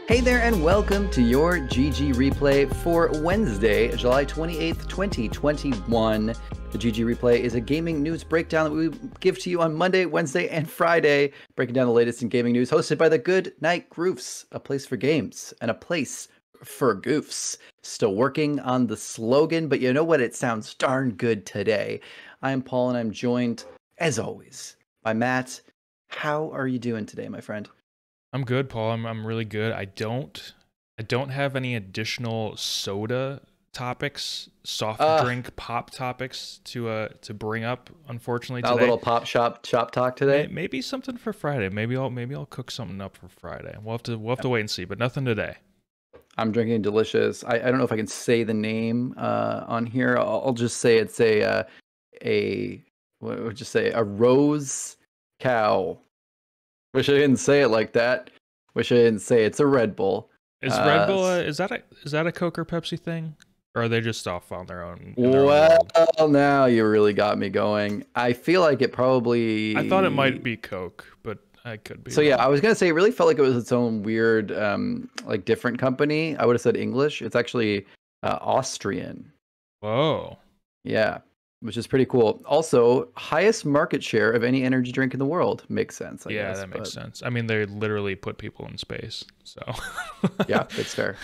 Hey there, and welcome to your GG Replay for Wednesday, July 28th, 2021. The GG Replay is a gaming news breakdown that we give to you on Monday, Wednesday, and Friday, breaking down the latest in gaming news, hosted by the Goodnight Groofs, a place for games and a place for goofs. Still working on the slogan, but you know what? It sounds darn good today. I'm Paul, and I'm joined, as always, by Matt. How are you doing today, my friend? I'm good, Paul. I'm really good. I don't have any additional soda topics, soft drink pop topics to bring up, unfortunately, today. A little pop shop talk today. Maybe something for Friday. Maybe I'll cook something up for Friday. We'll have to wait and see, but nothing today. I'm drinking delicious. I don't know if I can say the name on here. I'll just say it's a what would you say, a rose cow. Wish I didn't say it like that. Wish I didn't say it's a Red Bull. Is Red Bull is that a Coke or Pepsi thing, or are they just off on their own? Well, now you really got me going. I feel like it probably. I thought it might be Coke, but I could be. So wrong. Yeah, I was gonna say it really felt like it was its own weird, like different company. I would have said English. It's actually Austrian. Whoa. Yeah. Which is pretty cool. Also, highest market share of any energy drink in the world. Makes sense, I guess. Yeah, that makes sense. I mean, they literally put people in space, so. Yeah, that's fair.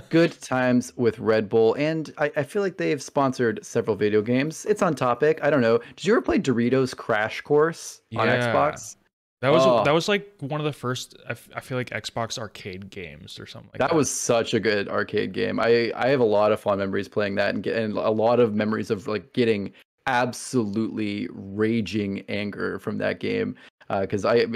Good times with Red Bull. And I feel like they've sponsored several video games. It's on topic. I don't know. Did you ever play Doritos Crash Course on Xbox? That was like one of the first, I feel like, Xbox arcade games or something like that. That was such a good arcade game. I have a lot of fond memories playing that and a lot of memories of like getting absolutely raging anger from that game. Because I had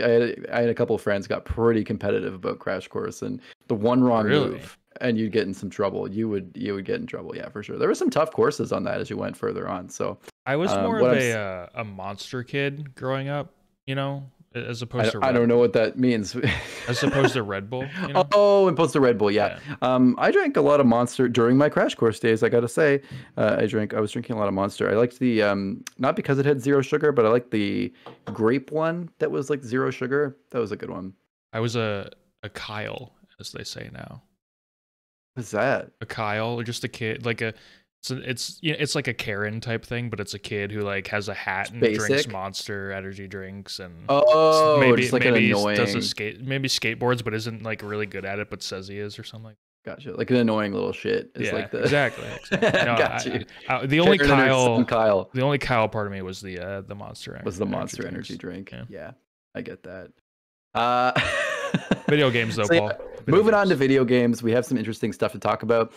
a couple of friends got pretty competitive about Crash Course, and the one wrong move and you'd get in some trouble. You would get in trouble, yeah, for sure. There were some tough courses on that as you went further on. So I was more of a monster kid growing up, you know. As opposed to I don't know what that means. As opposed to Red Bull, you know? Oh, opposed to Red Bull, yeah. I drank a lot of Monster during my Crash Course days. I gotta say, I was drinking a lot of Monster. I liked the not because it had zero sugar, but I liked the grape one that was like zero sugar. That was a good one. I was a Kyle, as they say now. What's that? A Kyle, just a kid, like a. So it's like a Karen type thing, but it's a kid who like has a hat and drinks Monster energy drinks and maybe just like an annoying... does maybe skateboards, but isn't like really good at it, but says he is or something. Gotcha, like an annoying little shit. Is like the... exactly. No, Got you. The only the only Kyle part of me was the Monster. Was the Monster energy drink? Yeah, I get that. Video games though, Paul. Moving on to video games, we have some interesting stuff to talk about.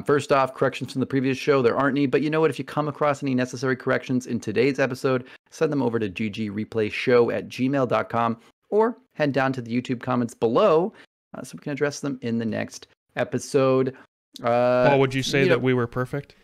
First off, corrections from the previous show. There aren't any, but you know what? If you come across any necessary corrections in today's episode, send them over to ggreplayshow@gmail.com or head down to the YouTube comments below so we can address them in the next episode. Paul, would you say that we were perfect?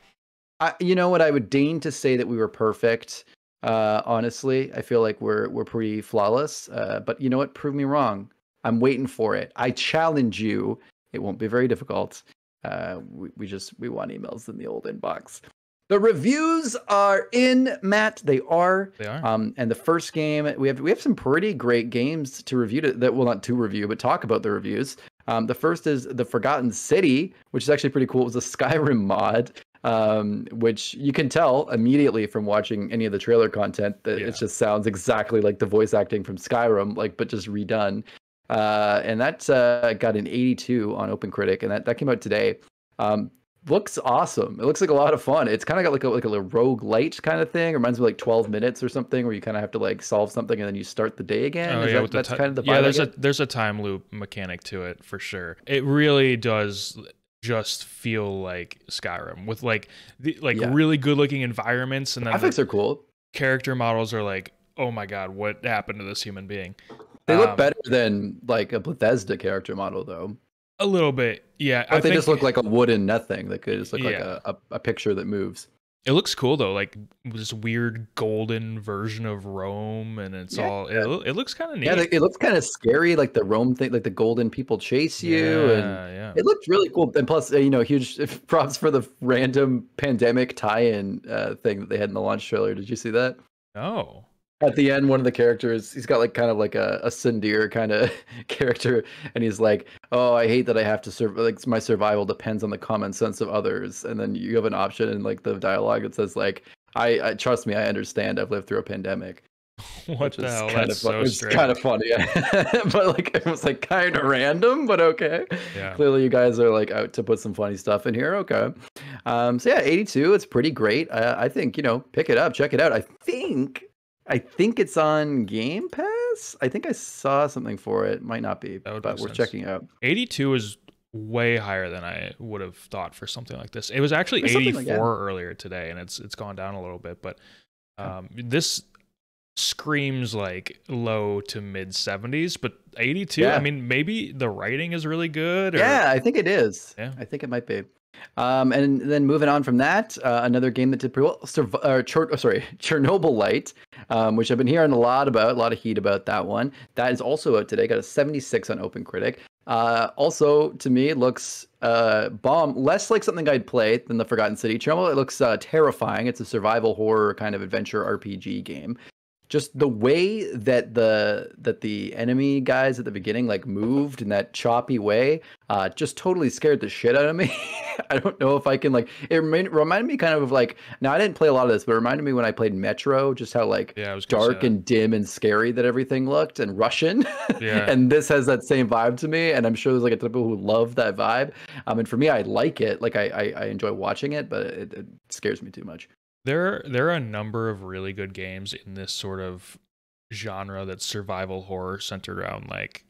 You know what? I would deign to say that we were perfect. Honestly, I feel like we're pretty flawless. But you know what? Prove me wrong. I'm waiting for it. I challenge you. It won't be very difficult. We want emails in the old inbox. The reviews are in, Matt. They are. And the first game, we have some pretty great games to review. Not to review, but talk about the reviews. The first is The Forgotten City, which is actually pretty cool. It was a Skyrim mod. Which you can tell immediately from watching any of the trailer content that it just sounds exactly like the voice acting from Skyrim, but just redone. And that got an 82 on OpenCritic, and that came out today. Looks awesome. It looks like a lot of fun. It's kind of got like a roguelite kind of thing. It reminds me of like 12 minutes or something, where you kind of have to like solve something and then you start the day again. That's kind of the vibe. There's a time loop mechanic to it for sure. It really does just feel like Skyrim with really good looking environments, and then graphics are cool. Character models are like, oh my god, what happened to this human being? They look better than like a Bethesda character model, though. A little bit, yeah. But they just look like a wooden nothing. They could just look like a picture that moves. It looks cool though, like this weird golden version of Rome, and it's all. It looks kind of neat. Yeah, it looks kind of scary, like the Rome thing, like the golden people chase you, and it looked really cool. And plus, huge props for the random pandemic tie-in thing that they had in the launch trailer. Did you see that? No. At the end, one of the characters, he's got like kind of like a Sindir kind of character, and he's like, "Oh, I hate that I have to serve. Like my survival depends on the common sense of others." And then you have an option in like the dialogue that says like, "I trust me, I understand. I've lived through a pandemic." What the hell? Kind That's of fun. so It's strange. kind of funny, but like it was like kind of random, but okay. Yeah. Clearly, you guys are like out to put some funny stuff in here. Okay. So yeah, 82. It's pretty great. I think pick it up, check it out. I think it's on Game Pass. I think I saw something for it. Might not be, but we're checking out. 82 is way higher than I would have thought for something like this. It was actually 84 earlier today, and it's gone down a little bit, but this screams like low to mid 70s, but 82, I mean, maybe the writing is really good. Yeah, I think it is. Yeah. I think it might be. And then moving on from that, another game that did pretty well, Chernobyl Light, which I've been hearing a lot of heat about that one. That is also out today, got a 76 on OpenCritic. Also, to me, it looks less like something I'd play than the Forgotten City. Chernobyl, it looks terrifying. It's a survival horror kind of adventure RPG game. Just the way that the enemy guys at the beginning like moved in that choppy way, just totally scared the shit out of me. I don't know if I can like. It reminded me kind of like. Now I didn't play a lot of this, but it reminded me when I played Metro, just how like dark and dim and scary that everything looked, and Russian. Yeah. And this has that same vibe to me, and I'm sure there's like a ton of people who love that vibe. And for me, I like it. Like I enjoy watching it, but it scares me too much. There are a number of really good games in this sort of genre that's survival horror centered around like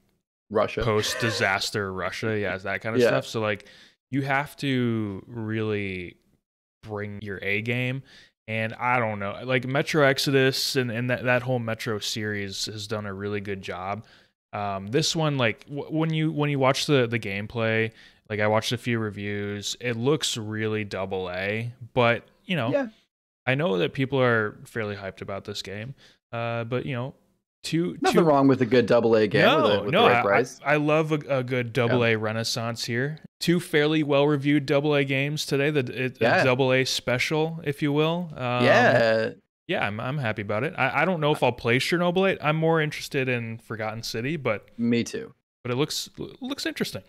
Russia, post-disaster Russia, that kind of stuff. So like you have to really bring your A game, and I don't know, like Metro Exodus and that whole Metro series has done a really good job. This one, like when you watch the gameplay, like I watched a few reviews, it looks really AA, but I know that people are fairly hyped about this game, but nothing wrong with a good AA game. With the right price. I love a good AA renaissance here. Two fairly well reviewed AA games today. The AA special, if you will. I'm happy about it. I don't know if I'll play Chernobyl 8. I'm more interested in Forgotten City, but me too. But it looks interesting.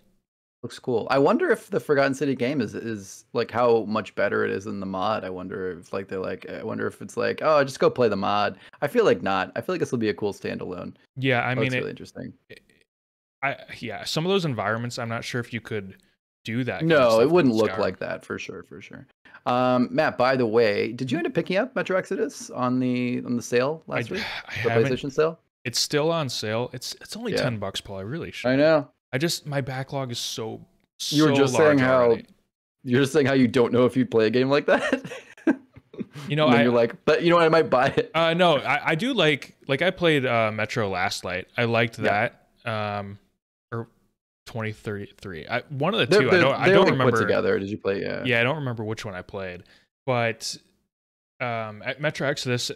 Looks cool. I wonder if the Forgotten City game is like how much better it is than the mod. I wonder if I wonder if it's like, oh, just go play the mod. I feel like not. I feel like this will be a cool standalone. Yeah, I mean, it's really interesting. Some of those environments, I'm not sure if you could do that. No, it wouldn't look like that for sure. Matt, by the way, did you end up picking up Metro Exodus on the sale last week? The PlayStation sale? It's still on sale. It's only $10, Paul. I really should. I know. My backlog is so you were just saying how you don't know if you'd play a game like that. You're like, but you know what, I might buy it. No, I do like I played Metro Last Light. I liked that. Or 2033. One of the two. I don't remember. Put together. Did you play? Yeah, I don't remember which one I played. But at Metro Exodus,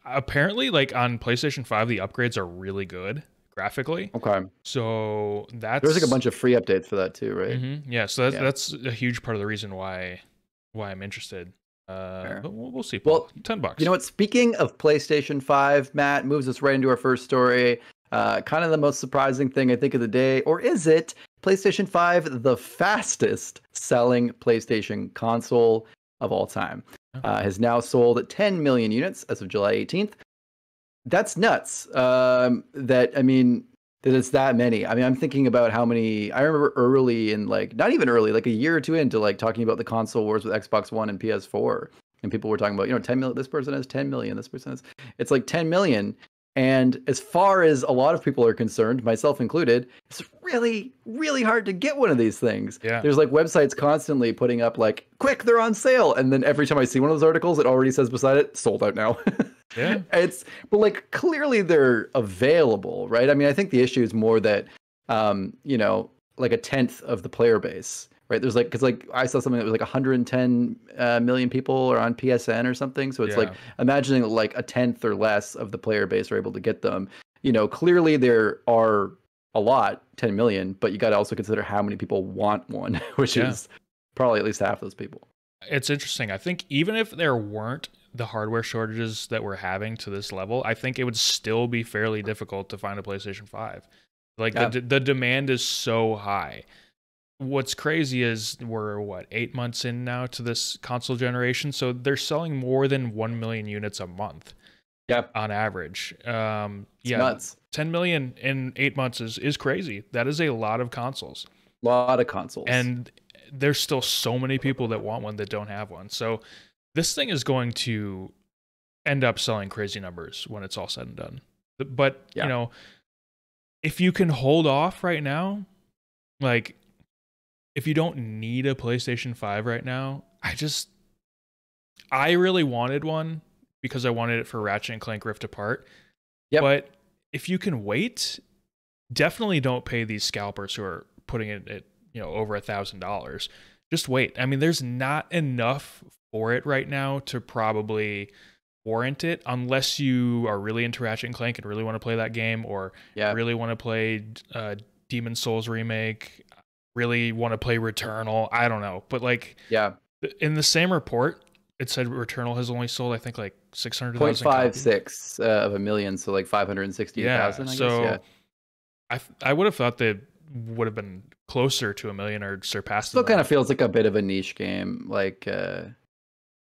apparently, like on PlayStation 5, the upgrades are really good graphically. Okay. So there's like a bunch of free updates for that too, right? Mm-hmm. Yeah. So that's a huge part of the reason why I'm interested. But we'll see. Well, $10. You know what? Speaking of PlayStation 5, Matt, moves us right into our first story. Kind of the most surprising thing I think of the day, or is it? PlayStation 5, the fastest selling PlayStation console of all time, has now sold 10 million units as of July 18th. That's nuts. That it's that many. I mean, I'm thinking about how many. I remember early in not even early, like a year or two into talking about the console wars with Xbox One and PS4, and people were talking about 10 million. This person has 10 million. This person has. It's like 10 million. And as far as a lot of people are concerned, myself included, it's really, really hard to get one of these things. Yeah. There's websites constantly putting up quick, they're on sale. And then every time I see one of those articles, it already says beside it, sold out now. Yeah. But clearly they're available, right? I mean, I think the issue is more that, a tenth of the player base, right? There's because I saw something that was 110 million people are on PSN or something. So it's imagining a tenth or less of the player base are able to get them. Clearly there are a lot, 10 million, but you got to also consider how many people want one, which is probably at least half those people. It's interesting. I think even if there weren't the hardware shortages that we're having to this level, I think it would still be fairly difficult to find a PlayStation 5. Like the demand is so high. What's crazy is we're 8 months in now to this console generation, so they're selling more than 1 million units a month. Yep. On average. It's nuts. 10 million in 8 months is crazy. That is a lot of consoles. A lot of consoles. And there's still so many people that want one that don't have one. So this thing is going to end up selling crazy numbers when it's all said and done. But, you know, if you can hold off right now, like, if you don't need a PlayStation 5 right now, I really wanted one because I wanted it for Ratchet and Clank Rift Apart. Yep. But if you can wait, definitely don't pay these scalpers who are putting it at, you know, over $1,000. Just wait. I mean, there's not enough for it right now to probably warrant it, unless you are really into Ratchet and Clank and really want to play that game, or really want to play Demon Souls remake, really want to play Returnal. I don't know, but like, in the same report, it said Returnal has only sold, I think, like 600,000 0.56 of a million, so like 560,000. So I would have thought that would have been closer to 1 million or surpassed. Still kind of feels like a bit of a niche game. Like,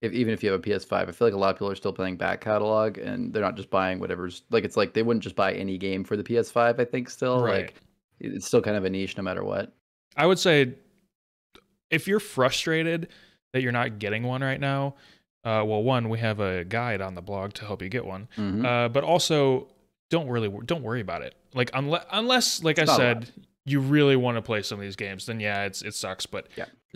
even if you have a PS5, I feel like a lot of people are still playing back catalog, and they're not just buying whatever's like. It's like they wouldn't just buy any game for the PS5. I think still like it's still kind of a niche no matter what. I would say if you're frustrated that you're not getting one right now, well, one, we have a guide on the blog to help you get one. But also, don't worry about it. Like, unless like I said, you really want to play some of these games, then it sucks. But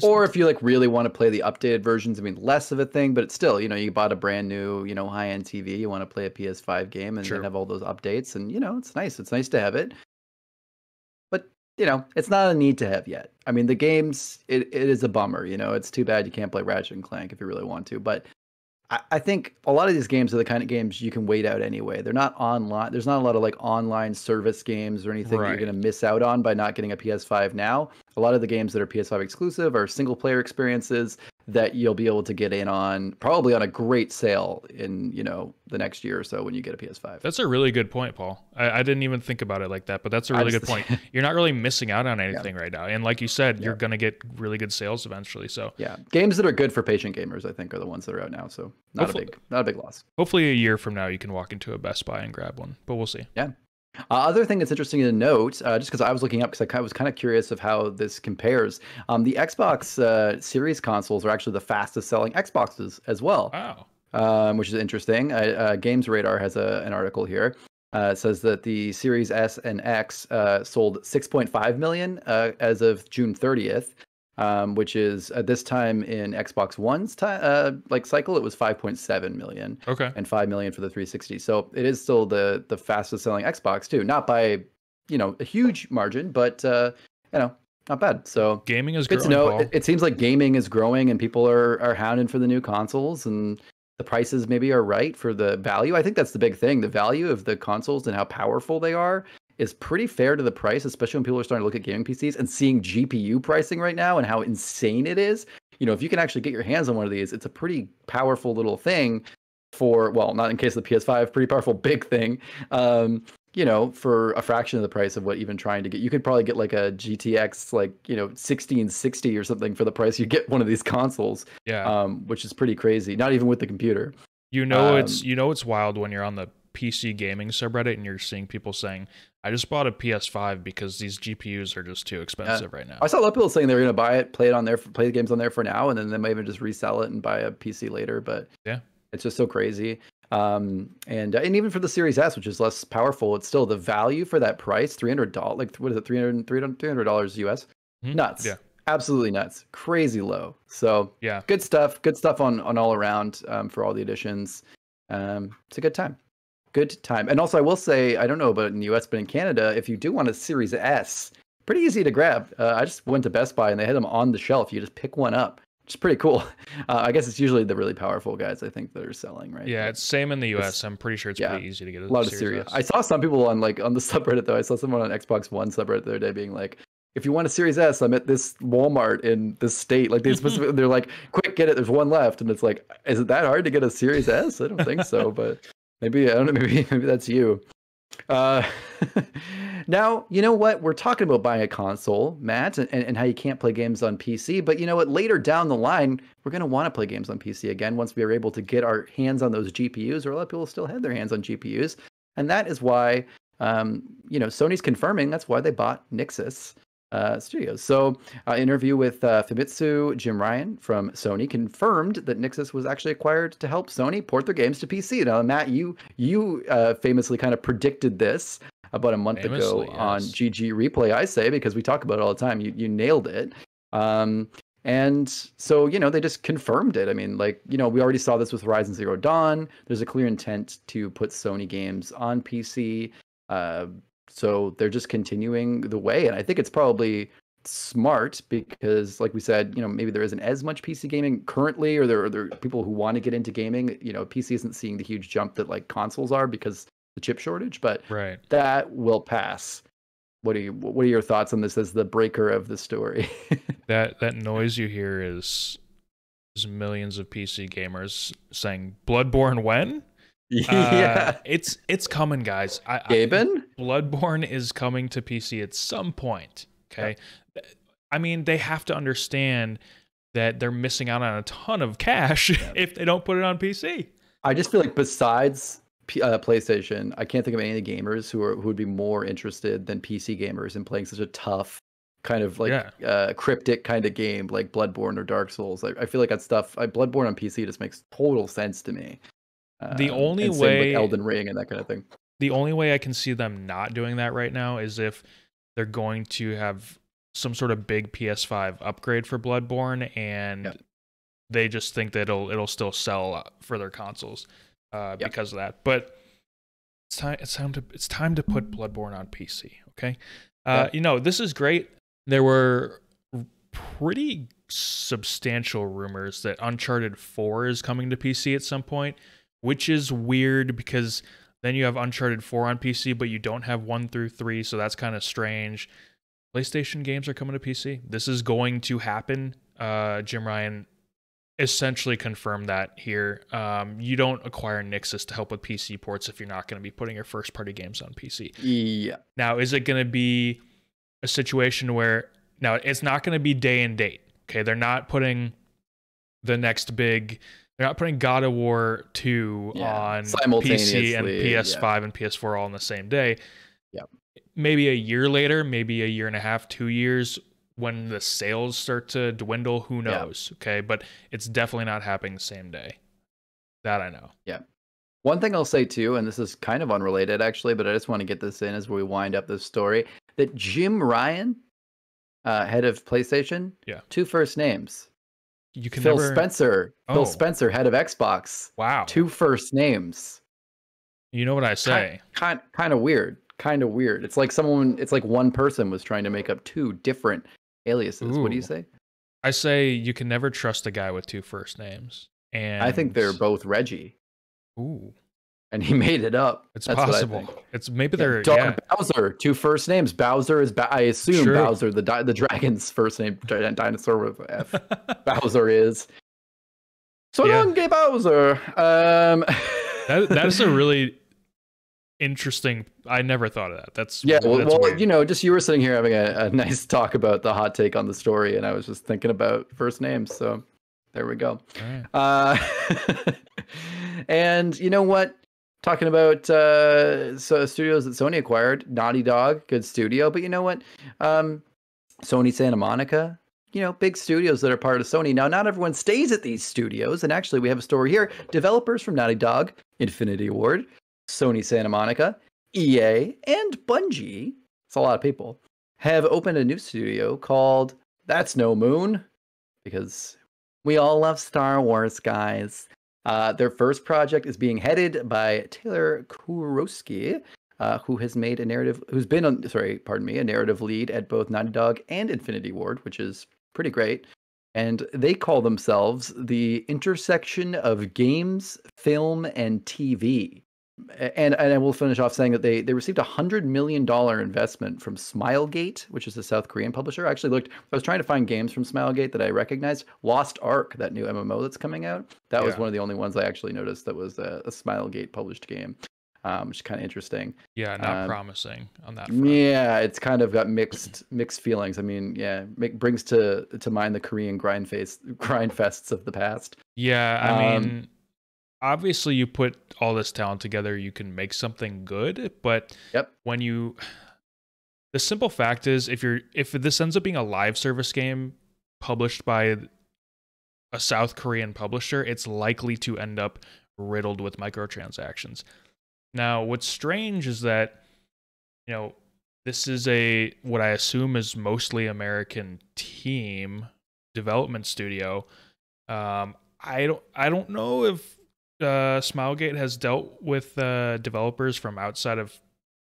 or if you like really want to play the updated versions, I mean, less of a thing, but it's still, you know, you bought a brand new, you know, high end TV, you want to play a PS5 game, and then have all those updates, and you know, it's nice. It's nice to have it. You know, it's not a need to have yet. I mean, the games, it is a bummer. You know, it's too bad you can't play Ratchet and Clank if you really want to. But I think a lot of these games are the kind of games you can wait out anyway. They're not online. There's not a lot of like online service games or anything that you're going to miss out on by not getting a PS5 now. A lot of the games that are PS5 exclusive are single player experiences that you'll be able to get in on, probably on a great sale in, you know, the next year or so when you get a PS5. That's a really good point, Paul. I didn't even think about it like that, but that's a really good point. You're not really missing out on anything right now. And like you said, you're going to get really good sales eventually. So games that are good for patient gamers, I think, are the ones that are out now. So not a big loss. Hopefully a year from now, you can walk into a Best Buy and grab one, but we'll see. Yeah. Other thing that's interesting to note, just because I was looking up, because I was kind of curious of how this compares. The Xbox Series consoles are actually the fastest selling Xboxes as well. Wow. Which is interesting. Games Radar has an article here. It says that the Series S and X sold 6.5 million as of June 30th. Which is at this time in Xbox One's cycle, it was 5.7 million. Okay. And 5 million for the 360. So it is still the fastest selling Xbox too. Not by, you know, a huge margin, but you know, not bad. So gaming is good growing. to know. It seems like gaming is growing, and people are hounding for the new consoles, and the prices maybe are right for the value. I think that's the big thing. The value of the consoles and how powerful they are is pretty fair to the price, especially when people are starting to look at gaming PCs and seeing GPU pricing right now and how insane it is. You know, if you can actually get your hands on one of these, it's a pretty powerful little thing for, well, not in case of the PS5, pretty powerful big thing, you know, for a fraction of the price of what even trying to get. You could probably get like a GTX, like, you know, 1660 or something for the price you get one of these consoles. Which is pretty crazy. Not even with the computer. You know, it's wild when you're on the PC gaming subreddit and you're seeing people saying, I just bought a PS5 because these GPUs are just too expensive right now. I saw a lot of people saying they were going to buy it, play the games on there for now, and then they might even just resell it and buy a PC later. But it's just so crazy. And even for the Series S, which is less powerful, it's still the value for that price, $300. Like, what is it, $300 US? Nuts. Yeah. Absolutely nuts. Crazy low. So good stuff. Good stuff on all around for all the editions. It's a good time. Good time. And also, I will say, I don't know about in the US, but in Canada, if you do want a Series S, pretty easy to grab. I just went to Best Buy and they had them on the shelf. You just pick one up, which is pretty cool. I guess it's usually the really powerful guys, I think, that are selling, right? Yeah, it's same in the US. I'm pretty sure it's pretty easy to get a lot of Series S. I saw some people on the subreddit, though. I saw someone on Xbox One subreddit the other day being like, if you want a Series S, I'm at this Walmart in this state. Like they're like, quick, get it. There's one left, and it's like, is it that hard to get a Series S? I don't think so, but maybe I don't know. Maybe that's you. Uh, now, you know what? We're talking about buying a console, Matt, and how you can't play games on PC. But you know what? Later down the line, we're going to want to play games on PC again once we are able to get our hands on those GPUs, or a lot of people still have their hands on GPUs. And that is why, Sony's confirming that's why they bought Nixxes Studios. So, interview with Famitsu Jim Ryan from Sony confirmed that Nixxes was actually acquired to help Sony port their games to PC. Now, Matt, you famously kind of predicted this about a month ago on GG Replay, I say, because we talk about it all the time. You nailed it. And so, they just confirmed it. I mean, we already saw this with Horizon Zero Dawn. There's a clear intent to put Sony games on PC. So they're just continuing the way. And I think it's probably smart because, like we said, maybe there isn't as much PC gaming currently, or there are people who want to get into gaming. PC isn't seeing the huge jump that like consoles are because the chip shortage, but that will pass. What are your thoughts on this as the breaker of the story? That noise you hear is millions of PC gamers saying Bloodborne when? Yeah, it's coming, guys. Bloodborne is coming to PC at some point. Okay, I mean, they have to understand that they're missing out on a ton of cash if they don't put it on PC. I just feel like besides PlayStation, I can't think of any of the gamers who would be more interested than PC gamers in playing such a tough kind of cryptic kind of game like Bloodborne or Dark Souls. I feel like that stuff, Bloodborne on PC just makes total sense to me. The only way, like Elden Ring and that kind of thing. The only way I can see them not doing that right now is if they're going to have some sort of big PS5 upgrade for Bloodborne, and they just think that it'll still sell for their consoles because of that. But it's time to put Bloodborne on PC. Okay, this is great. There were pretty substantial rumors that Uncharted 4 is coming to PC at some point, which is weird because then you have Uncharted 4 on PC, but you don't have 1 through 3, so that's kind of strange. PlayStation games are coming to PC. This is going to happen. Jim Ryan essentially confirmed that here. You don't acquire Nixxes to help with PC ports if you're not going to be putting your first-party games on PC. Yeah. Now, is it going to be a situation where... Now, it's not going to be day and date. Okay, they're not putting the next big... They're not putting God of War 2 on PC and PS5 and PS4 all on the same day. Yeah. Maybe a year later, maybe a year and a half, 2 years, when the sales start to dwindle, who knows? Okay, but it's definitely not happening the same day. That I know. Yeah. One thing I'll say too, and this is kind of unrelated actually, but I just want to get this in as we wind up this story, that Jim Ryan, head of PlayStation, 2 first names. You can Phil Spencer, head of Xbox. Wow. 2 first names. You know what I say? Kind of weird. It's like one person was trying to make up 2 different aliases. Ooh. What do you say? I say you can never trust a guy with 2 first names. And I think they're both Reggie. Ooh. And he made it up. It's possible. It's maybe they're Bowser, 2 first names. Bowser is I assume Bowser, the dragon's first name, dinosaur with F. Bowser is. So long, gay Bowser. That is a really interesting. I never thought of that. That's well, just you were sitting here having a nice talk about the hot take on the story, and I was just thinking about first names. So there we go. Right. And you know what? Talking about studios that Sony acquired, Naughty Dog, good studio. But you know what? Sony Santa Monica, big studios that are part of Sony. Now, not everyone stays at these studios. And actually, we have a story here. Developers from Naughty Dog, Infinity Ward, Sony Santa Monica, EA, and Bungie, it's a lot of people, have opened a new studio called That's No Moon, because we all love Star Wars, guys. Their first project is being headed by Taylor Kurowski, who's been a narrative lead at both Naughty Dog and Infinity Ward, which is pretty great. And they call themselves the intersection of games, film, and TV. and I will finish off saying that they received $100 million investment from Smilegate, which is a South Korean publisher. I actually looked. I was trying to find games from Smilegate that I recognized. Lost Ark, that new MMO that's coming out, that was one of the only ones I actually noticed that was a Smilegate published game, which is kind of interesting. Yeah, not promising on that front. Yeah, it's kind of got mixed feelings. I mean, yeah, brings to mind the Korean grind fests of the past. Yeah, I mean, obviously you put all this talent together, you can make something good, but when the simple fact is, if this ends up being a live service game published by a South Korean publisher, it's likely to end up riddled with microtransactions. Now, what's strange is that, this is what I assume is mostly American team development studio. I don't know if Smilegate has dealt with developers from outside of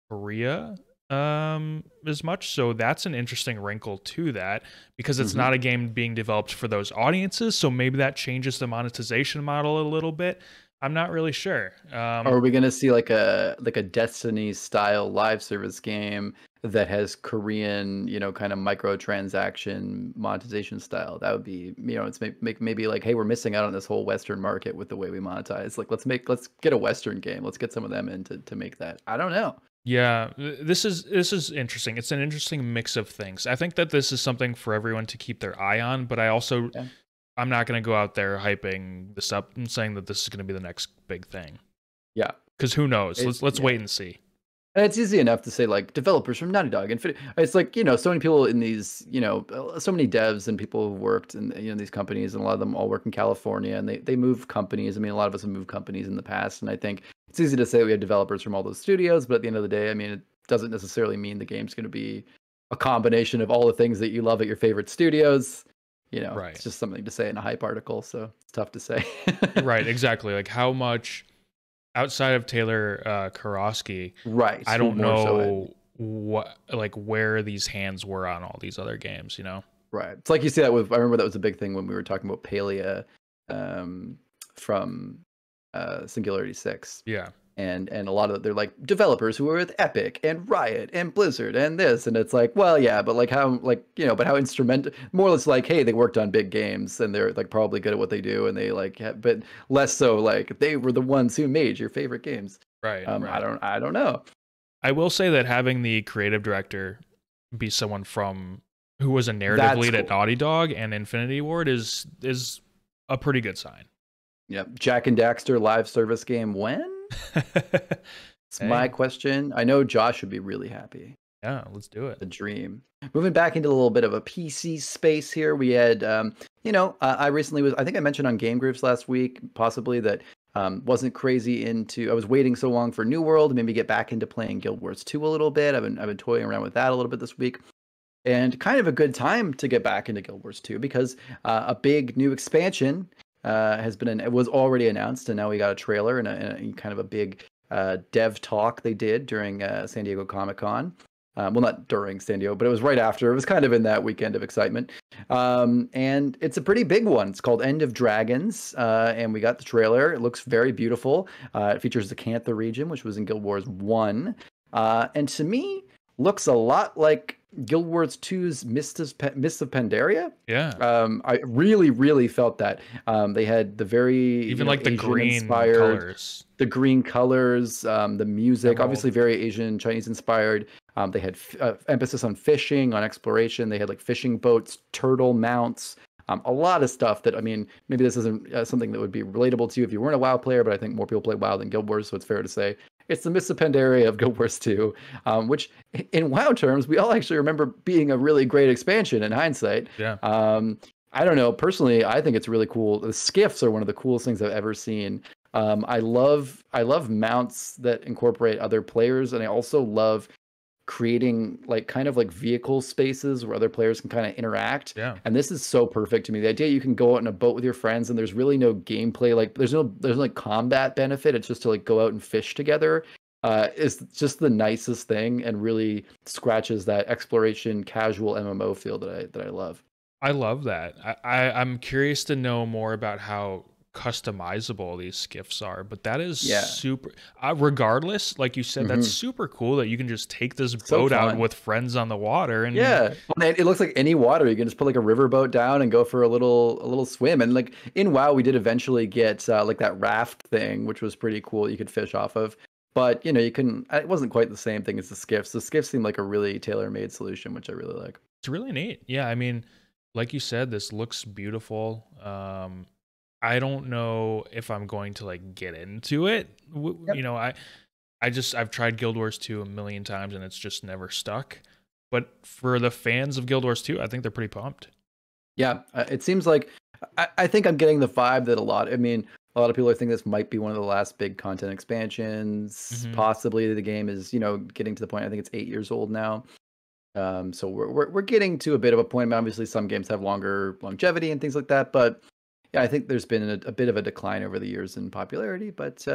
Korea as much, so that's an interesting wrinkle to that, because it's not a game being developed for those audiences, so maybe that changes the monetization model a little bit. I'm not really sure. Are we gonna see like a Destiny style live service game that has Korean, kind of microtransaction monetization style? That would be, it's maybe like, hey, we're missing out on this whole Western market with the way we monetize. Like, let's get a Western game. Let's get some of them in to make that. I don't know. Yeah, this is interesting. It's an interesting mix of things. I think that this is something for everyone to keep their eye on, but I also I'm not going to go out there hyping this up and saying that this is going to be the next big thing. Yeah, because who knows? Let's wait and see. And it's easy enough to say, like, developers from Naughty Dog. And it's like, so many people in these, so many devs and people who worked in, these companies, and a lot of them all work in California, and they move companies. I mean, a lot of us have moved companies in the past, and I think it's easy to say we have developers from all those studios, but at the end of the day, I mean, it doesn't necessarily mean the game's going to be a combination of all the things that you love at your favorite studios. Right. It's just something to say in a hype article, so it's tough to say. Right, exactly. Like, how much outside of Taylor Karofsky, right? I don't know where these hands were on all these other games, Right. It's like you see that with. I remember that was a big thing when we were talking about Palia, from Singularity 6. Yeah. And a lot of they're like developers who are with Epic and Riot and Blizzard and this, and it's like, well, yeah, but like how, but how instrumental, more or less like, hey, they worked on big games and they're like probably good at what they do, and they but less so like they were the ones who made your favorite games. Right. Right. I don't know. I will say that having the creative director be someone who was a narrative lead at Naughty Dog and Infinity Ward is a pretty good sign. Yep. Jack and Daxter live service game when? It's my question. I know Josh would be really happy. Yeah, let's do it. The dream. Moving back into a little bit of a PC space here, we had, I recently I think I mentioned on Game Groofs last week, possibly, that wasn't crazy into. I was waiting so long for New World to maybe get back into playing Guild Wars 2 a little bit. I've been toying around with that a little bit this week. And kind of a good time to get back into Guild Wars 2 because a big new expansion it was already announced, and now we got a trailer and a kind of a big dev talk they did during San Diego Comic-Con. Well, not during San Diego, but it was right after. It was kind of in that weekend of excitement. And it's a pretty big one. It's called End of Dragons, and we got the trailer. It looks very beautiful. It features the Cantha region, which was in Guild Wars 1. And to me, looks a lot like Guild Wars 2's Mists of Pandaria. Yeah. I really, really felt that. They had the very even like the Asian green inspired colors. The green colors, the music, obviously very Asian, Chinese inspired. They had emphasis on fishing, on exploration. They had like fishing boats, turtle mounts, a lot of stuff that, I mean, maybe this isn't something that would be relatable to you if you weren't a WoW player, but I think more people play WoW than Guild Wars, so it's fair to say it's the Mists of Pandaria of Guild Wars 2, which in WoW terms, we all actually remember being a really great expansion in hindsight. Yeah. I don't know. Personally, I think it's really cool. The skiffs are one of the coolest things I've ever seen. I love mounts that incorporate other players, and I also love creating kind of vehicle spaces where other players can kind of interact. Yeah. And this is so perfect to me. The idea you can go out in a boat with your friends and there's really no gameplay, there's no combat benefit. It's just to go out and fish together. Is just the nicest thing and really scratches that exploration casual MMO feel that I love. I love that. I'm curious to know more about how customizable these skiffs are, but that is Yeah. super regardless, like you said, that's super cool that you can just take this boat out with friends on the water. And yeah, it looks like any water. You can just put like a riverboat down and go for a little swim. And like in WoW, we did eventually get like that raft thing, which was pretty cool. You could fish off of, but you know, you couldn't. It wasn't quite the same thing as the skiffs. The skiffs seemed like a really tailor-made solution, which I really like. It's really neat. Yeah, I mean, like you said, this looks beautiful. I don't know if I'm going to like get into it. You know, I've tried Guild Wars 2 a million times and it's just never stuck. But for the fans of Guild Wars 2, I think they're pretty pumped. Yeah, it seems like I think I'm getting the vibe that a lot of people think this might be one of the last big content expansions. Possibly the game is, you know, getting to the point. I think it's 8 years old now. So we're getting to a bit of a point. Obviously, some games have longer longevity and things like that, but yeah, I think there's been a bit of a decline over the years in popularity. But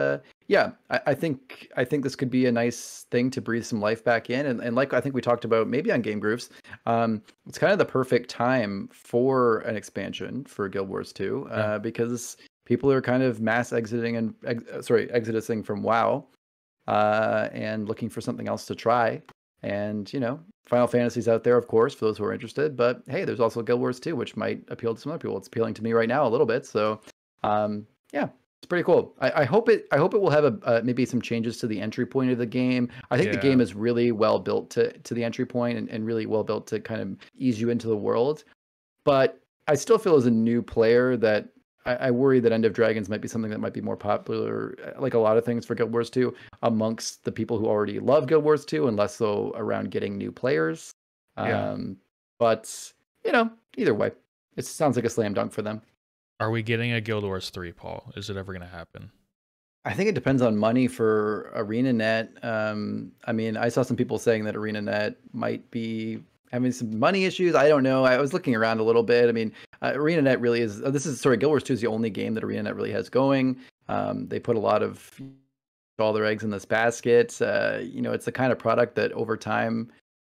yeah, I think this could be a nice thing to breathe some life back in. And like I think we talked about maybe on Game Grooves, it's kind of the perfect time for an expansion for Guild Wars 2 because people are kind of mass exiting and exodusing from WoW and looking for something else to try. And, you know, Final Fantasy's out there, of course, for those who are interested. But hey, there's also Guild Wars 2, which might appeal to some other people. It's appealing to me right now a little bit. So, yeah, it's pretty cool. I hope it will have maybe some changes to the entry point of the game. I think the game is really well built to the entry point and really well built to kind of ease you into the world. But I still feel as a new player that I worry that End of Dragons might be something that might be more popular, like a lot of things for Guild Wars 2, amongst the people who already love Guild Wars 2, and less so around getting new players. But, you know, either way, it sounds like a slam dunk for them. Are we getting a Guild Wars 3, Paul? Is it ever going to happen? I think it depends on money for ArenaNet. I mean, I saw some people saying that ArenaNet might be having some money issues. I don't know. I was looking around a little bit. I mean, ArenaNet really is. Guild Wars 2 is the only game that ArenaNet really has going. They put a lot of all their eggs in this basket. You know, it's the kind of product that over time,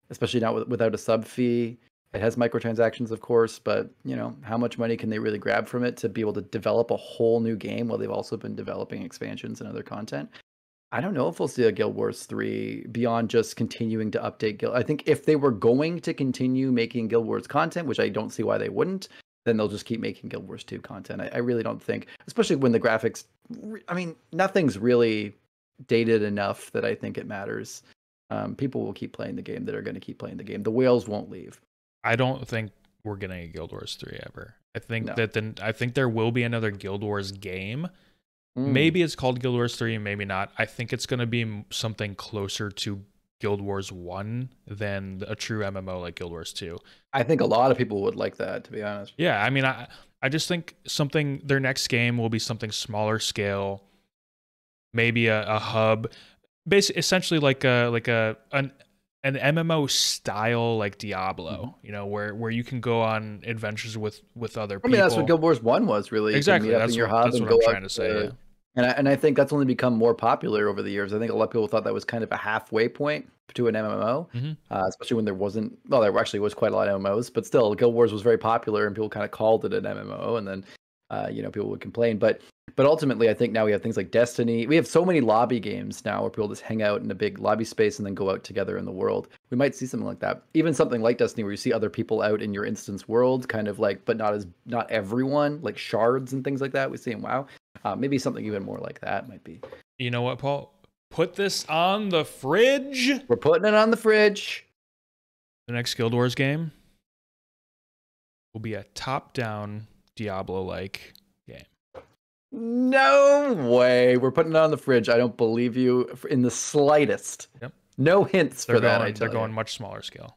especially now without a sub fee, it has microtransactions, of course. But you know, how much money can they really grab from it to be able to develop a whole new game while they've also been developing expansions and other content? I don't know if we'll see a Guild Wars 3 beyond just continuing to update Guild. I think if they were going to continue making Guild Wars content, which I don't see why they wouldn't, then they'll just keep making Guild Wars 2 content. I really don't think, especially when the graphics, I mean, nothing's really dated enough that I think it matters. People will keep playing the game that are going to keep playing the game. The whales won't leave. I don't think we're getting a Guild Wars 3 ever. I think I think there will be another Guild Wars game. Maybe it's called Guild Wars 3, maybe not. I think it's going to be something closer to Guild Wars 1 than a true MMO like Guild Wars 2. I think a lot of people would like that, to be honest. Yeah, I mean, I just think their next game will be something smaller scale, maybe a hub, basically essentially like an MMO style like Diablo, you know, where you can go on adventures with other people. I mean, that's what Guild Wars 1 was, really. Exactly. That's what I'm trying to say. Yeah. And I think that's only become more popular over the years. I think a lot of people thought that was kind of a halfway point to an MMO, especially when there actually was quite a lot of MMOs, but still, Guild Wars was very popular and people kind of called it an MMO, and then you know, people would complain. But ultimately, I think now we have things like Destiny. We have so many lobby games now where people just hang out in a big lobby space and then go out together in the world. We might see something like that. Even something like Destiny where you see other people out in your instance world, kind of like, but not everyone, like shards and things like that we see in WoW. Maybe something even more like that might be. You know what, Paul? Put this on the fridge. We're putting it on the fridge. The next Guild Wars game will be a top-down Diablo-like game. No way. We're putting it on the fridge. I don't believe you in the slightest. Yep. No hints for that. They're going much smaller scale.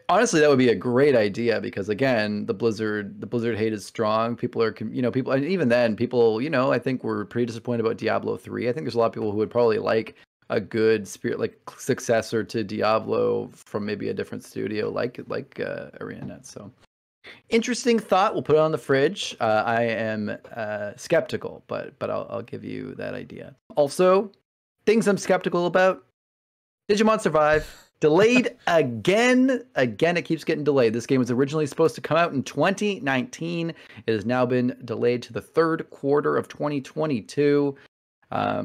Honestly, that would be a great idea because again, the Blizzard hate is strong. People are, you know, and even then, people, you know, I think were pretty disappointed about Diablo 3. I think there's a lot of people who would probably like a good successor to Diablo from maybe a different studio like ArenaNet. So interesting thought. We'll put it on the fridge. I am skeptical, but I'll give you that idea. Also, things I'm skeptical about: Digimon Survive. Delayed again. Again, it keeps getting delayed. This game was originally supposed to come out in 2019. It has now been delayed to the third quarter of 2022. I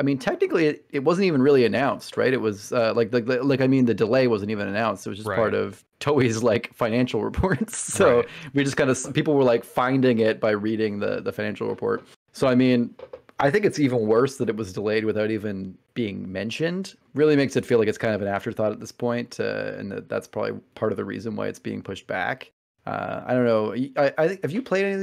mean, technically, it wasn't even really announced, right? It was I mean, the delay wasn't even announced. It was just part of Toei's like financial reports. So we just kind of people were like finding it by reading the financial report. So I mean, I think it's even worse that it was delayed without even being mentioned. Really makes it feel like it's kind of an afterthought at this point, and that's probably part of the reason why it's being pushed back. I don't know. I think have you played any of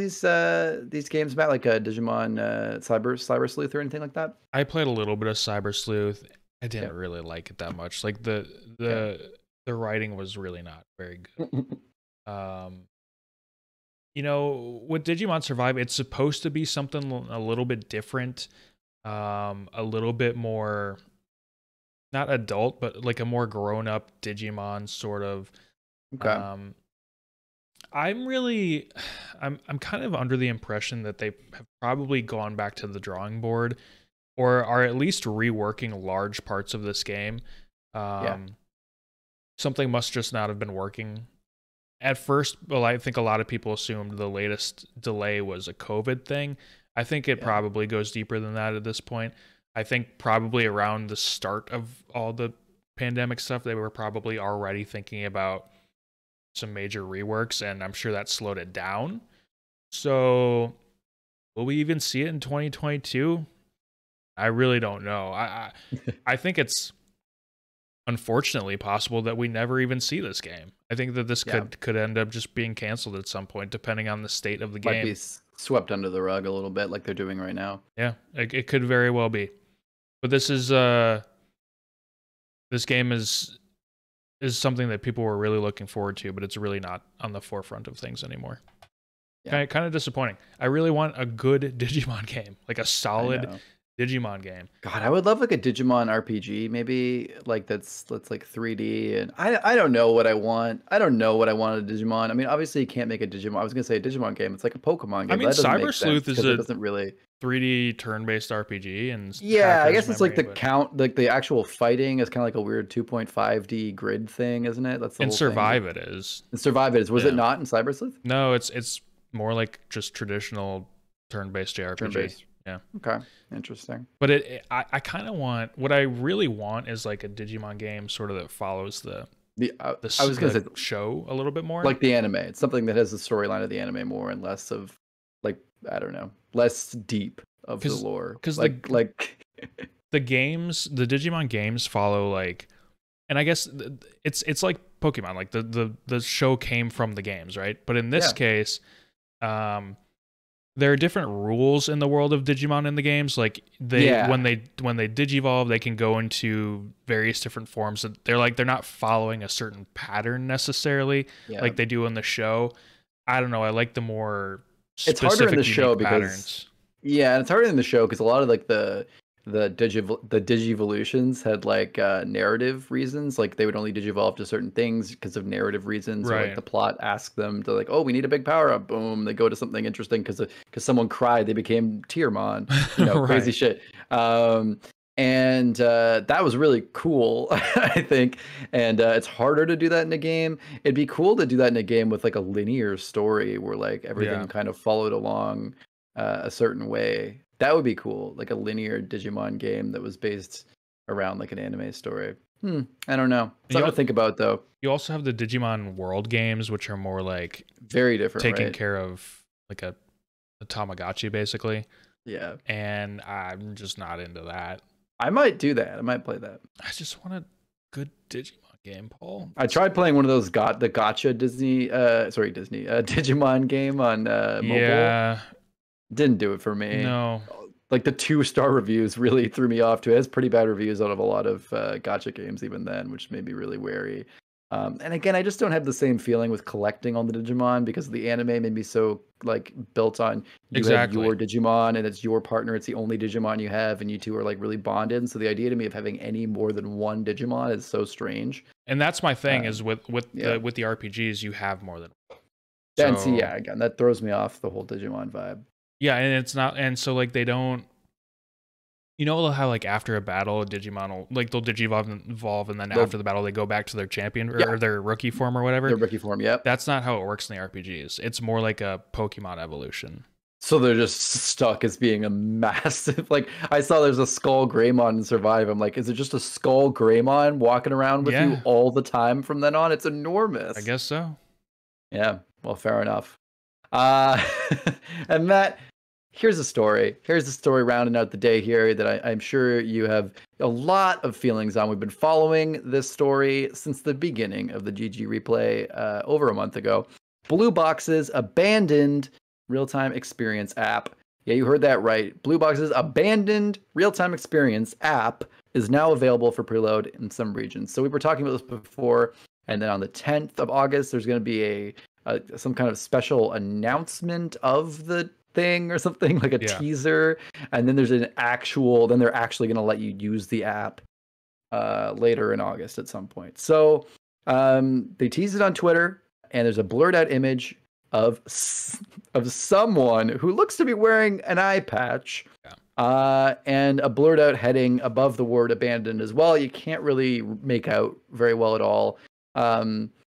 these games, Matt? Like Digimon Cyber Sleuth or anything like that? I played a little bit of Cyber Sleuth. I didn't really like it that much. Like the writing was really not very good. You know, with Digimon Survive, it's supposed to be something a little bit different, a little bit more, not adult, but like a more grown-up Digimon sort of. Okay. I'm kind of under the impression that they have probably gone back to the drawing board, or are at least reworking large parts of this game. Something must just not have been working. At first, well, I think a lot of people assumed the latest delay was a COVID thing. I think it probably goes deeper than that at this point. I think probably around the start of all the pandemic stuff, they were probably already thinking about some major reworks, and I'm sure that slowed it down. So will we even see it in 2022? I really don't know. I think it's unfortunately possible that we never even see this game. I think that this could end up just being canceled at some point, depending on the state of the game. Might be swept under the rug a little bit, like they're doing right now. Yeah, it could very well be. But this is this game is something that people were really looking forward to, but it's really not on the forefront of things anymore. Kind of disappointing. I really want a good Digimon game, like a solid Digimon game. God, I would love like a Digimon RPG, maybe like that's like 3D. And I don't know what I want. I don't know what I want a Digimon. I mean, obviously you can't make a Digimon. I was gonna say a Digimon game. It's like a Pokemon game. I mean, Cyber Sleuth is a doesn't really 3D turn-based RPG, and I guess it's like the actual fighting is kind of like a weird 2.5D grid thing, isn't it? That's the whole Survive thing. It is. And Survive it is. Was it not in Cyber Sleuth? No, it's more like just traditional turn-based JRPG. Turn-based. Yeah. Okay. Interesting. But I kind of want, what I really want is like a Digimon game sort of that follows the I was gonna say show a little bit more, like the anime. It's something that has the storyline of the anime more and less of like, I don't know, less deep of the lore. Because the games, the Digimon games follow like, and I guess it's like Pokemon. Like the show came from the games, right? But in this case, there are different rules in the world of Digimon in the games. Like when they digivolve, they can go into various different forms. They're not following a certain pattern necessarily, like they do in the show. I don't know. I like the more specific, it's harder in the show patterns. And it's harder in the show because a lot of like the Digivolutions had like narrative reasons, like they would only digivolve to certain things because of narrative reasons, or like the plot asked them to like, oh, we need a big power up, boom, they go to something interesting because someone cried, they became Tiermon, crazy shit. And that was really cool, I think. And it's harder to do that in a game. It'd be cool to do that in a game with like a linear story where like everything kind of followed along a certain way. That would be cool, like a linear Digimon game that was based around like an anime story. I don't know. Something to think about, though. You also have the Digimon World games, which are more like very different, taking care of like a Tamagotchi, basically. Yeah. And I'm just not into that. I might do that. I might play that. I just want a good Digimon game, Paul. I tried playing one of those the gotcha Digimon game on mobile. Yeah. Didn't do it for me. No. Like the 2-star reviews really threw me off too. It has pretty bad reviews out of a lot of gotcha games even then, which made me really wary. And again, I just don't have the same feeling with collecting on the Digimon because the anime made me so like built on you have your Digimon and it's your partner. It's the only Digimon you have, and you two are like really bonded. And so the idea to me of having any more than one Digimon is so strange. And that's my thing is with the RPGs, you have more than one. Again, that throws me off the whole Digimon vibe. Yeah, and it's not, and so like they don't, You know how like after a battle, Digimon will, like they'll Digivolve, and then after the battle they go back to their champion or their rookie form or whatever. Their rookie form, yep. That's not how it works in the RPGs. It's more like a Pokemon evolution. So they're just stuck as being a massive, like, I saw there's a Skull Greymon in Survive. I'm like, is it just a Skull Greymon walking around with you all the time from then on? It's enormous. I guess so. Yeah, well, fair enough. And Matt, here's a story. Here's a story rounding out the day here that I'm sure you have a lot of feelings on. We've been following this story since the beginning of the GG replay over a month ago. Blue Box's abandoned real-time experience app. Yeah, you heard that right. Blue Box's abandoned real-time experience app is now available for preload in some regions. So we were talking about this before, and then on the 10th of August, there's going to be some kind of special announcement of the thing or something, like a teaser, and then there's then they're actually going to let you use the app later in August at some point. So they teased it on Twitter, and there's a blurred out image of someone who looks to be wearing an eye patch, and a blurred out heading above the word abandoned as well. You can't really make out very well at all.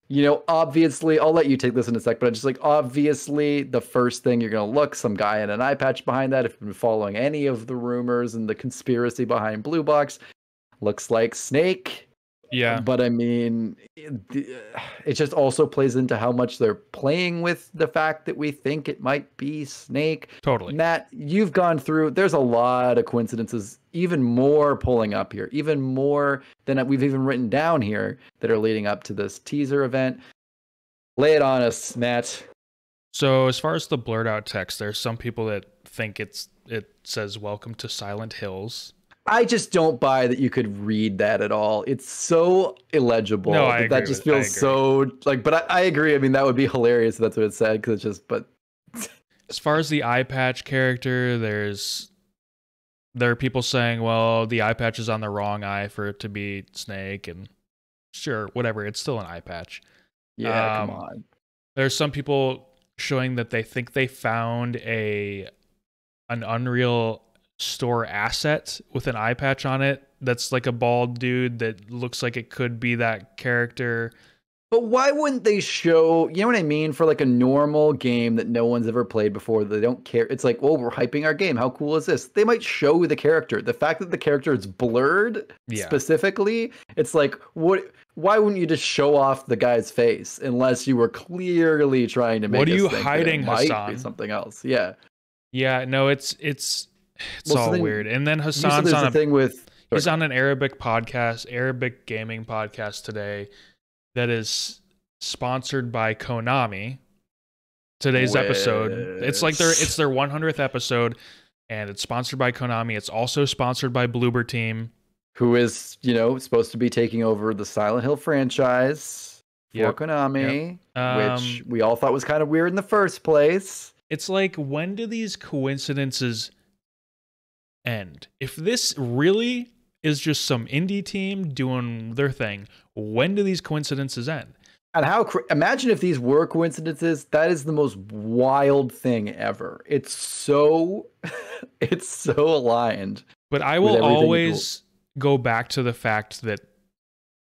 You know, obviously, I'll let you take this in a sec, but just like, obviously, the first thing you're going to look, some guy in an eye patch behind that, if you've been following any of the rumors and the conspiracy behind Blue Box, looks like Snake. Yeah. But I mean, it just also plays into how much they're playing with the fact that we think it might be Snake. Totally. Matt, you've gone through, there's a lot of coincidences, even more pulling up here, even more than we've even written down here that are leading up to this teaser event. Lay it on us, Matt. So as far as the blurred out text, there's some people that think it says "Welcome to Silent Hills." I just don't buy that you could read that at all. It's so illegible. No, I agree. That just feels so like, but I agree. I mean, that would be hilarious if that's what it said, because it's just, but as far as the eye patch character, there are people saying, well, the eye patch is on the wrong eye for it to be Snake, and sure, whatever, it's still an eye patch. Yeah, come on. There's some people showing that they think they found an Unreal Store asset with an eye patch on it that's like a bald dude that looks like it could be that character. But why wouldn't they show, you know what I mean, for like a normal game that no one's ever played before, they don't care. It's like, well, we're hyping our game. How cool is this? They might show the character. The fact that the character is blurred specifically, it's like, why wouldn't you just show off the guy's face unless you were clearly trying to make what are you think hiding, that it Hassan? might be something else. Yeah. Yeah, no, it's all weird. And then Hassan's on he's on an Arabic gaming podcast today that is sponsored by Konami. Today's episode, it's like it's their 100th episode, and it's sponsored by Konami. It's also sponsored by Bloober Team, who is, you know, supposed to be taking over the Silent Hill franchise for Konami, which we all thought was kind of weird in the first place. It's like, when do these coincidences end? If this really is just some indie team doing their thing, when do these coincidences end? And imagine if these were coincidences. That is the most wild thing ever. It's so aligned. But I will always go back to the fact that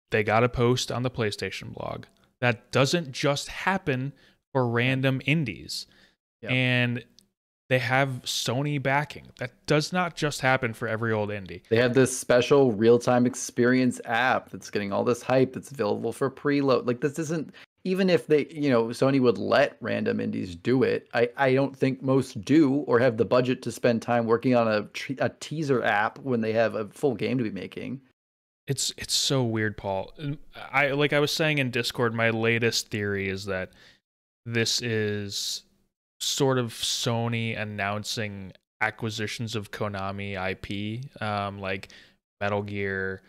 they got a post on the PlayStation blog. That doesn't just happen for random indies. Yep. And they have Sony backing. That does not just happen for every old indie. They have this special real-time experience app that's getting all this hype that's available for preload. Like, this isn't, even if they, you know, Sony would let random indies do it, I don't think most do or have the budget to spend time working on a teaser app when they have a full game to be making. It's so weird, Paul. I was saying in Discord, my latest theory is that this is sort of Sony announcing acquisitions of Konami IP, like Metal Gear,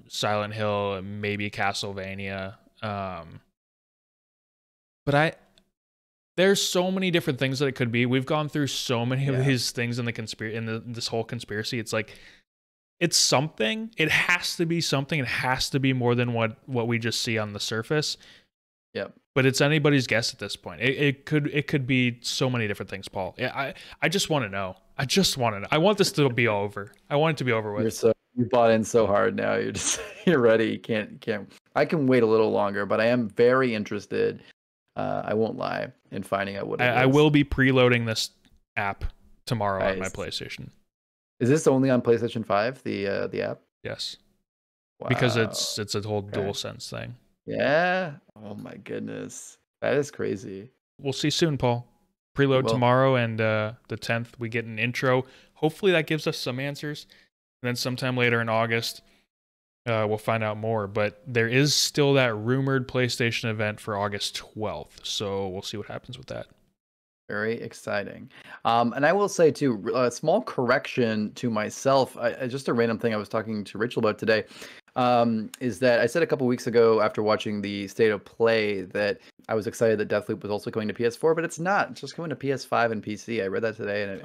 Silent Hill, maybe Castlevania. But there's so many different things that it could be. We've gone through so many of these things in the this whole conspiracy. It's like, it's something. It has to be something. It has to be more than what we just see on the surface. Yep. But it's anybody's guess at this point. It could be so many different things, Paul. I just want to know. I just wanted. I want this to be over. I want it to be over with. You bought in so hard now. You're ready. You can't. I can wait a little longer, but I am very interested. I won't lie in finding out what it is. I will be preloading this app tomorrow on my PlayStation. Is this only on PlayStation 5? The app? Yes. Wow. Because it's a whole DualSense thing. Yeah. Oh my goodness, that is crazy. We'll see soon, Paul. Preload tomorrow, and the 10th we get an intro. Hopefully that gives us some answers. And then sometime later in August, we'll find out more. But there is still that rumored PlayStation event for August 12th. So we'll see what happens with that. Very exciting. And I will say, too, a small correction to myself. Just a random thing I was talking to Rachel about today is that I said a couple weeks ago after watching the State of Play that I was excited that Deathloop was also coming to PS4, but it's not. It's just coming to PS5 and PC. I read that today, and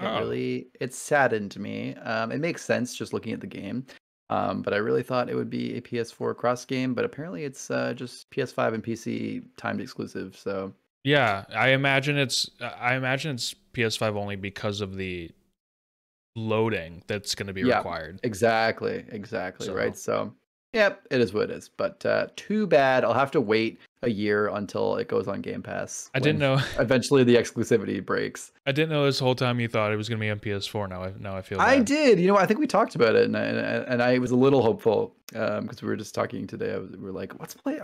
it saddened me. It makes sense just looking at the game. But I really thought it would be a PS4 cross game, but apparently it's just PS5 and PC timed exclusive. So yeah, I imagine it's PS5 only because of the loading that's going to be required. Exactly, right? So yep, it is what it is. But too bad. I'll have to wait a year until it goes on Game Pass. I didn't know. Eventually, the exclusivity breaks. I didn't know this whole time you thought it was going to be on PS4. Now I feel bad. I did. I think we talked about it, and I was a little hopeful because we were just talking today. We were like, "Let's play."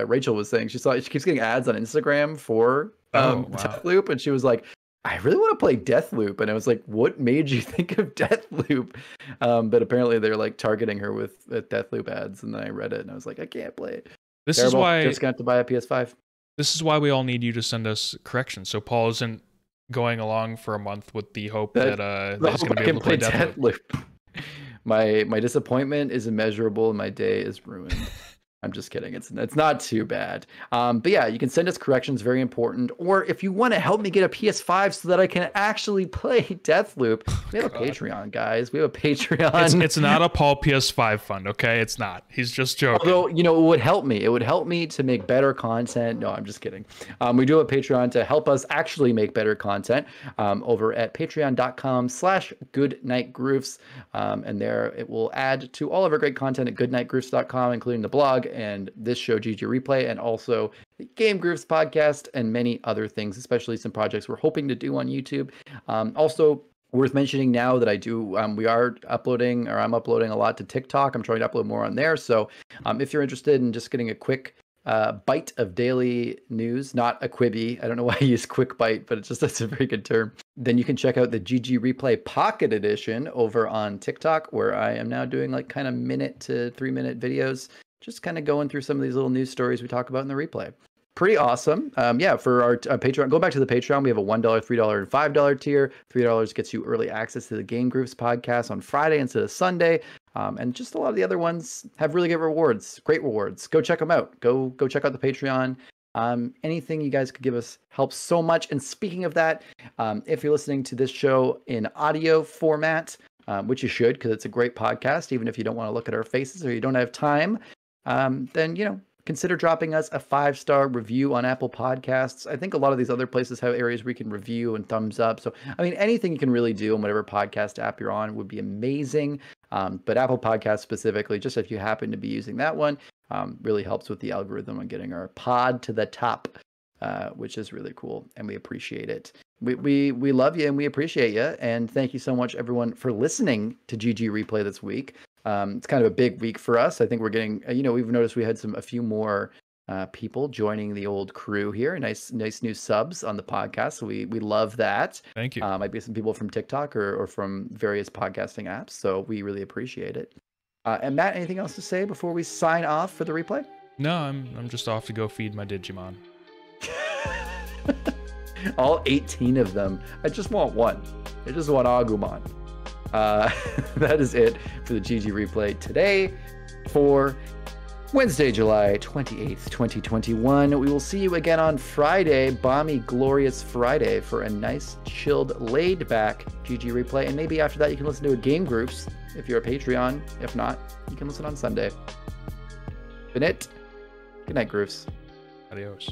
Rachel was saying she keeps getting ads on Instagram for Deathloop, and she was like, I really want to play Deathloop. And I was like, what made you think of Deathloop? But apparently they're like targeting her with Deathloop ads. And then I read it and I was like, I can't play it. This is why just going to have to buy a PS5. This is why we all need you to send us corrections. So Paul isn't going along for a month with the hope that he's going to be able to play Deathloop. My disappointment is immeasurable and my day is ruined. I'm just kidding. It's not too bad. But yeah, you can send us corrections, very important. Or if you want to help me get a PS5 so that I can actually play Deathloop, we have a Patreon, guys. We have a Patreon. It's not a Paul PS5 fund, okay? It's not. He's just joking. Although, it would help me. It would help me to make better content. No, I'm just kidding. We do have a Patreon to help us actually make better content over at patreon.com/goodnightgroofs. And there it will add to all of our great content at goodnightgroofs.com, including the blog and this show, GG Replay, and also the Game Groofs podcast and many other things, especially some projects we're hoping to do on YouTube. Also worth mentioning now that we are uploading, or I'm uploading a lot to TikTok. I'm trying to upload more on there. So if you're interested in just getting a quick bite of daily news, not a Quibi. I don't know why I use quick bite, but that's a very good term. Then you can check out the GG Replay Pocket Edition over on TikTok, where I am now doing like kind of 1 to 3 minute videos, just kind of going through some of these little news stories we talk about in the replay. Pretty awesome. For our Patreon, go back to the Patreon. We have a $1, $3, and $5 tier. $3 gets you early access to the Game Groofs podcast on Friday instead of Sunday. And just a lot of the other ones have really good rewards, great rewards. Go check them out. Go check out the Patreon. Anything you guys could give us helps so much. And speaking of that, if you're listening to this show in audio format, which you should, because it's a great podcast, even if you don't want to look at our faces or you don't have time, then, consider dropping us a 5-star review on Apple Podcasts. I think a lot of these other places have areas where you can review and thumbs up. So, anything you can really do on whatever podcast app you're on would be amazing. But Apple Podcasts specifically, just if you happen to be using that one, really helps with the algorithm on getting our pod to the top, which is really cool. And we appreciate it. We love you and we appreciate you. And thank you so much, everyone, for listening to GG Replay this week. It's kind of a big week for us. I think we're getting, we've noticed we had a few more people joining the old crew here. Nice new subs on the podcast. So we love that. Thank you. Might be some people from TikTok or from various podcasting apps. So we really appreciate it. And Matt, anything else to say before we sign off for the replay? No, I'm just off to go feed my Digimon. All 18 of them. I just want one. I just want Agumon. That is it for the GG Replay today for Wednesday, July 28th, 2021. We will see you again on Friday, balmy, glorious Friday, for a nice, chilled, laid-back GG Replay. And maybe after that you can listen to a Game Groofs if you're a Patreon. If not, you can listen on Sunday. Good night, Groofs. Adios.